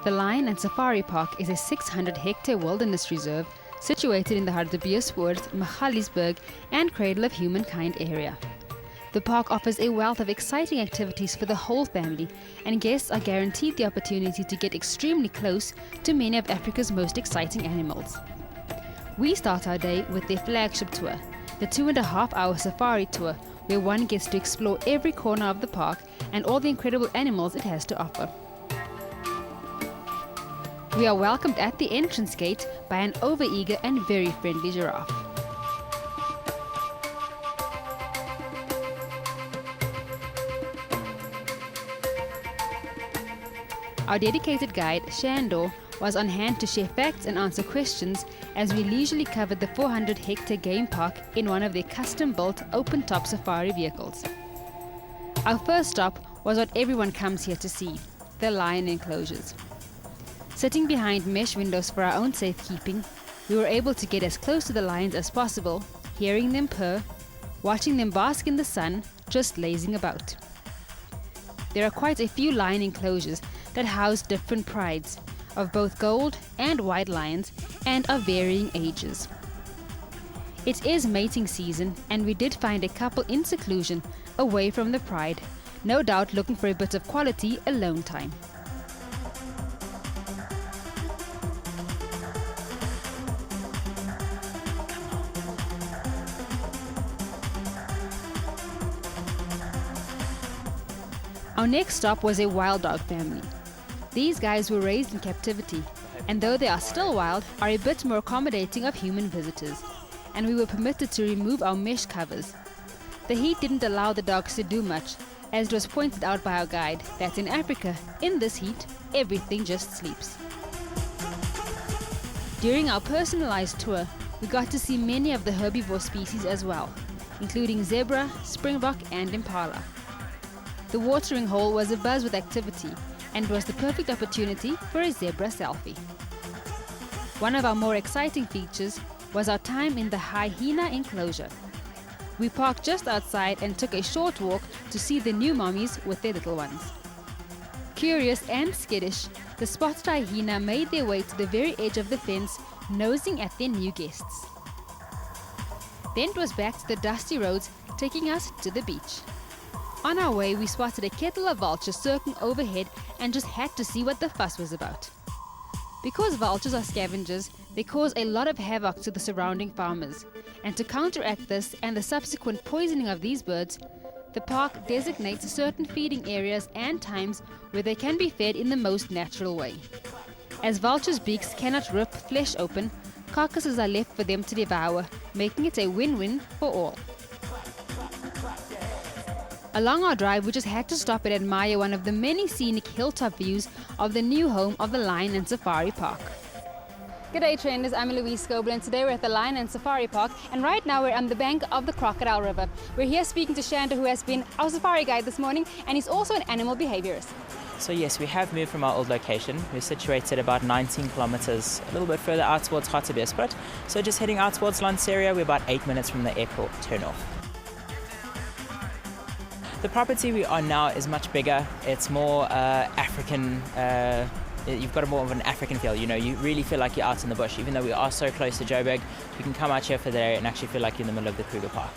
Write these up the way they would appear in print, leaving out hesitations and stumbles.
The Lion and Safari Park is a 600-hectare wilderness reserve situated in the Hartbeespoort, Magaliesburg and Cradle of Humankind area. The park offers a wealth of exciting activities for the whole family, and guests are guaranteed the opportunity to get extremely close to many of Africa's most exciting animals. We start our day with their flagship tour, the 2.5-hour safari tour, where one gets to explore every corner of the park and all the incredible animals it has to offer. We are welcomed at the entrance gate by an overeager and very friendly giraffe. Our dedicated guide, Shandor, was on hand to share facts and answer questions as we leisurely covered the 400-hectare game park in one of their custom-built open-top safari vehicles. Our first stop was what everyone comes here to see, the lion enclosures. Sitting behind mesh windows for our own safekeeping, we were able to get as close to the lions as possible, hearing them purr, watching them bask in the sun, just lazing about. There are quite a few lion enclosures that house different prides, of both gold and white lions, and of varying ages. It is mating season, and we did find a couple in seclusion, away from the pride, no doubt looking for a bit of quality alone time. Our next stop was a wild dog family. These guys were raised in captivity, and though they are still wild, are a bit more accommodating of human visitors, and we were permitted to remove our mesh covers. The heat didn't allow the dogs to do much, as it was pointed out by our guide that in Africa, in this heat, everything just sleeps. During our personalized tour, we got to see many of the herbivore species as well, including zebra, springbok and impala. The watering hole was abuzz with activity and was the perfect opportunity for a zebra selfie. One of our more exciting features was our time in the hyena enclosure. We parked just outside and took a short walk to see the new mommies with their little ones. Curious and skittish, the spotted hyena made their way to the very edge of the fence, nosing at their new guests. Then it was back to the dusty roads, taking us to the beach. On our way, we spotted a kettle of vultures circling overhead and just had to see what the fuss was about. Because vultures are scavengers, they cause a lot of havoc to the surrounding farmers, and to counteract this and the subsequent poisoning of these birds, the park designates certain feeding areas and times where they can be fed in the most natural way. As vultures' beaks cannot rip flesh open, carcasses are left for them to devour, making it a win-win for all. Along our drive, we just had to stop and admire one of the many scenic hilltop views of the new home of the Lion and Safari Park. G'day Trendz, I'm Louise Scoble, and today we're at the Lion and Safari Park, and right now we're on the bank of the Crocodile River. We're here speaking to Shanda, who has been our safari guide this morning, and he's also an animal behaviorist. So yes, we have moved from our old location. We're situated about 19 kilometers, a little bit further out towards Hartbeespoort. So just heading out towards Lanseria, we're about 8 minutes from the airport turnoff. The property we are now is much bigger. It's more African. You've got more of an African feel. You know, you really feel like you're out in the bush. Even though we are so close to Joburg, you can come out here for the day and actually feel like you're in the middle of the Kruger Park.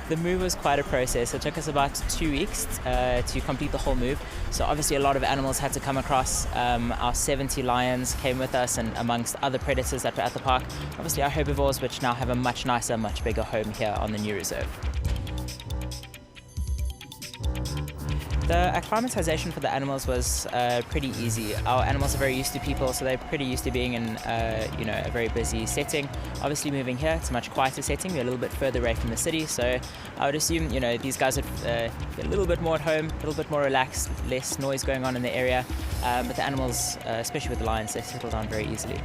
The move was quite a process. It took us about 2 weeks to complete the whole move. So obviously a lot of animals had to come across. Our 70 lions came with us, and amongst other predators that were at the park. Obviously our herbivores, which now have a much nicer, much bigger home here on the new reserve. The acclimatization for the animals was pretty easy. Our animals are very used to people, so they're pretty used to being in a very busy setting. Obviously moving here, it's a much quieter setting. We're a little bit further away from the city, so I would assume these guys would feel a little bit more at home, a little bit more relaxed, less noise going on in the area. But the animals, especially with the lions, they settle down very easily.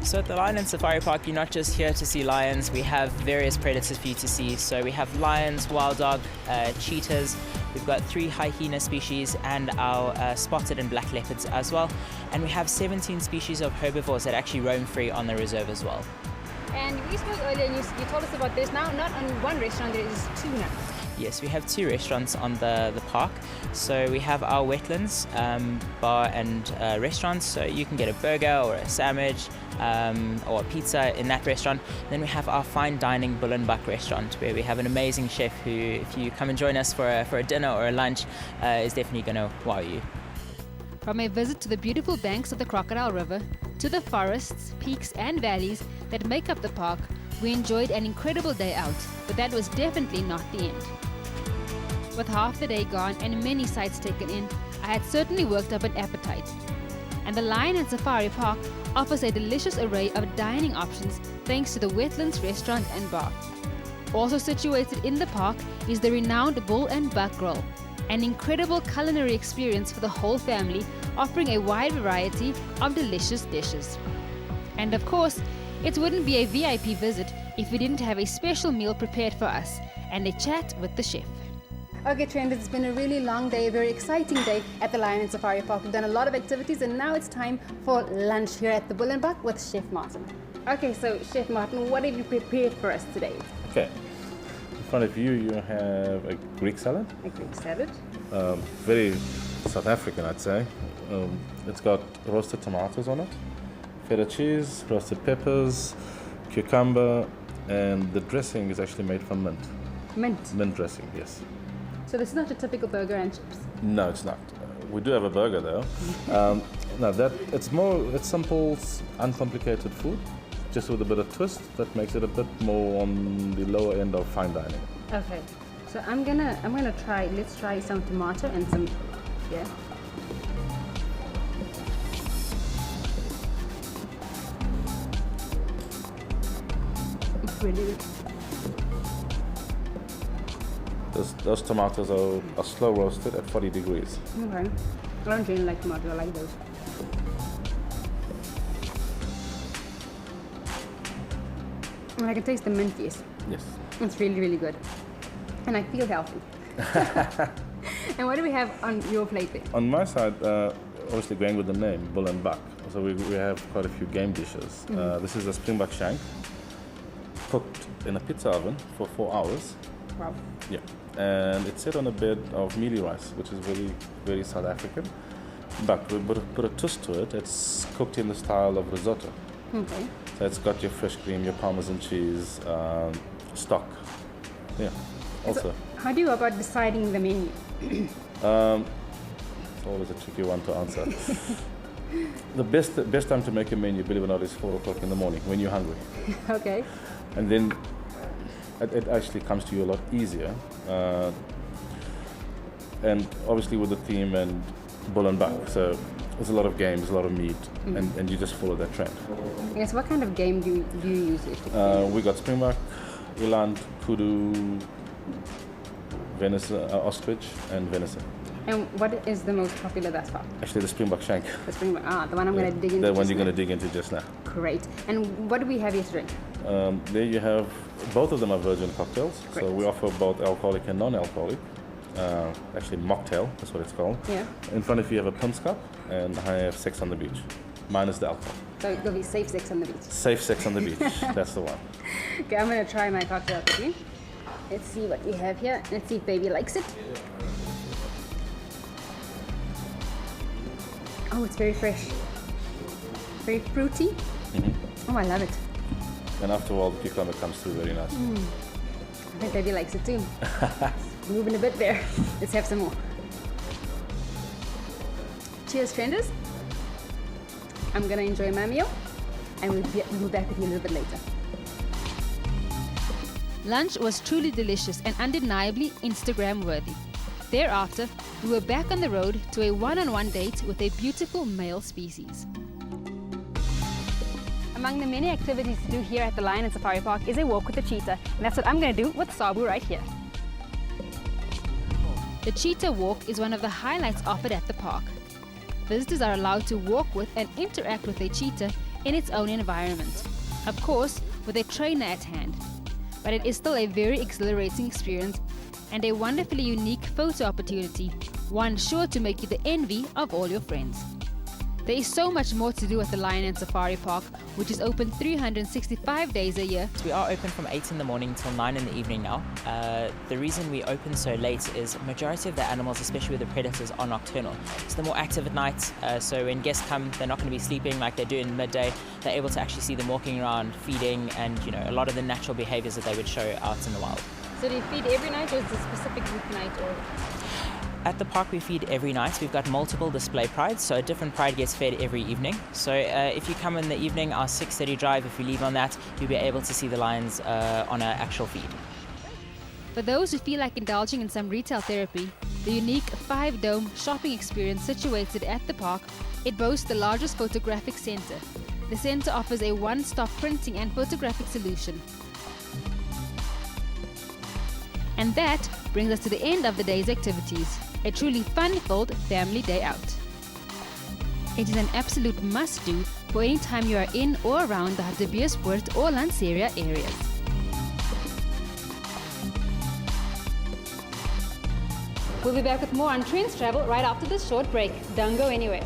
So at the Lion and Safari Park, you're not just here to see lions. We have various predators for you to see. So we have lions, wild dog, cheetahs. We've got 3 hyena species and our spotted and black leopards as well. And we have 17 species of herbivores that actually roam free on the reserve as well. And we spoke earlier and you told us about this now, not only one restaurant, there is 2 now. Yes, we have 2 restaurants on the park. So we have our wetlands bar and restaurants, so you can get a burger or a sandwich or a pizza in that restaurant. Then we have our fine dining Bull and Buck restaurant, where we have an amazing chef who, if you come and join us for a dinner or a lunch, is definitely going to wow you. From a visit to the beautiful banks of the Crocodile River to the forests, peaks and valleys that make up the park, we enjoyed an incredible day out, but that was definitely not the end. With half the day gone and many sights taken in, I had certainly worked up an appetite. And the Lion and Safari Park offers a delicious array of dining options thanks to the Wetlands Restaurant and Bar. Also situated in the park is the renowned Bull and Buck Grill, an incredible culinary experience for the whole family, offering a wide variety of delicious dishes. And of course, it wouldn't be a VIP visit if we didn't have a special meal prepared for us and a chat with the chef. Okay, Trendz, it's been a really long day, a very exciting day at the Lion and Safari Park. We've done a lot of activities and now it's time for lunch here at the Bull and Buck with Chef Martin. Okay, so Chef Martin, what have you prepared for us today? Okay, in front of you, you have a Greek salad. A Greek salad. Very South African, I'd say. It's got roasted tomatoes on it, feta cheese, roasted peppers, cucumber, and the dressing is actually made from mint. Mint? Mint dressing, yes. So this is not a typical burger and chips? No, it's not. We do have a burger though. No, it's simple, uncomplicated food, just with a bit of twist that makes it a bit more on the lower end of fine dining. Okay, so I'm gonna try. Let's try some tomato and some, yeah. It's really good. Those tomatoes are slow roasted at 40 degrees. Okay. I don't really like tomatoes, I like those. And I can taste the mint, yes. Yes. It's really, really good. And I feel healthy. And what do we have on your plate there? On my side, obviously going with the name, Bull and Buck. So we have quite a few game dishes. This is a springbuck shank, cooked in a pizza oven for 4 hours. Wow. Yeah. And it's set on a bed of mealy rice, which is very, very South African. But we put a twist to it. It's cooked in the style of risotto. Okay. So it's got your fresh cream, your Parmesan cheese, stock. Yeah. Also. So how do you go about deciding the menu? It's always a tricky one to answer. The best time to make a menu, believe it or not, is 4 o'clock in the morning when you're hungry. Okay. And then it actually comes to you a lot easier. And obviously with the theme and Bull and Buck, so there's a lot of games, a lot of meat, and you just follow that trend. Yes, what kind of game do you use usually? We got springbuck, eland, kudu, venison, ostrich, and venison. And what is the most popular thus far? Actually, the springbuck shank. The springbuck, the one I'm going to dig into. The one you're going to dig into just now. Great. And what do we have here to drink? There you have, both of them are virgin cocktails. Great. So we offer both alcoholic and non-alcoholic. Actually, mocktail, that's what it's called. Yeah. In front of you have a Pim's Cup, and I have Sex on the Beach, minus the alcohol. So it'll be safe sex on the beach. Safe Sex on the Beach, that's the one. Okay, I'm going to try my cocktail with you. Let's see what we have here. Let's see if baby likes it. Oh, it's very fresh. Very fruity. Mm-hmm. Oh, I love it. And after all, the cucumber comes through very nice. I think baby likes it too. Moving a bit there. Let's have some more. Cheers, Trendz. I'm gonna enjoy my meal, and we'll be back with you a little bit later. Lunch was truly delicious and undeniably Instagram worthy. Thereafter, we were back on the road to a one-on-one date with a beautiful male species. Among the many activities to do here at the Lion and Safari Park is a walk with the cheetah, and that's what I'm going to do with Sabu right here. The Cheetah Walk is one of the highlights offered at the park. Visitors are allowed to walk with and interact with a cheetah in its own environment, of course with a trainer at hand. But it is still a very exhilarating experience and a wonderfully unique photo opportunity, one sure to make you the envy of all your friends. There is so much more to do at the Lion and Safari Park, which is open 365 days a year. We are open from 8 in the morning till 9 in the evening now. The reason we open so late is the majority of the animals, especially with the predators, are nocturnal. So they're more active at night, so when guests come, they're not going to be sleeping like they do in midday. They're able to actually see them walking around, feeding, and a lot of the natural behaviors that they would show out in the wild. So do you feed every night, or is it a specific weeknight? Or? At the park we feed every night. We've got multiple display prides, so a different pride gets fed every evening. So if you come in the evening, our 6:30 drive, if you leave on that, you'll be able to see the lions on an actual feed. For those who feel like indulging in some retail therapy, the unique 5-dome shopping experience situated at the park, it boasts the largest photographic center. The center offers a one-stop printing and photographic solution. And that brings us to the end of the day's activities. A truly fun-filled family day out. It is an absolute must-do for any time you are in or around the Hartbeespoort or Lanseria areas. We'll be back with more on Trendz Travel right after this short break. Don't go anywhere.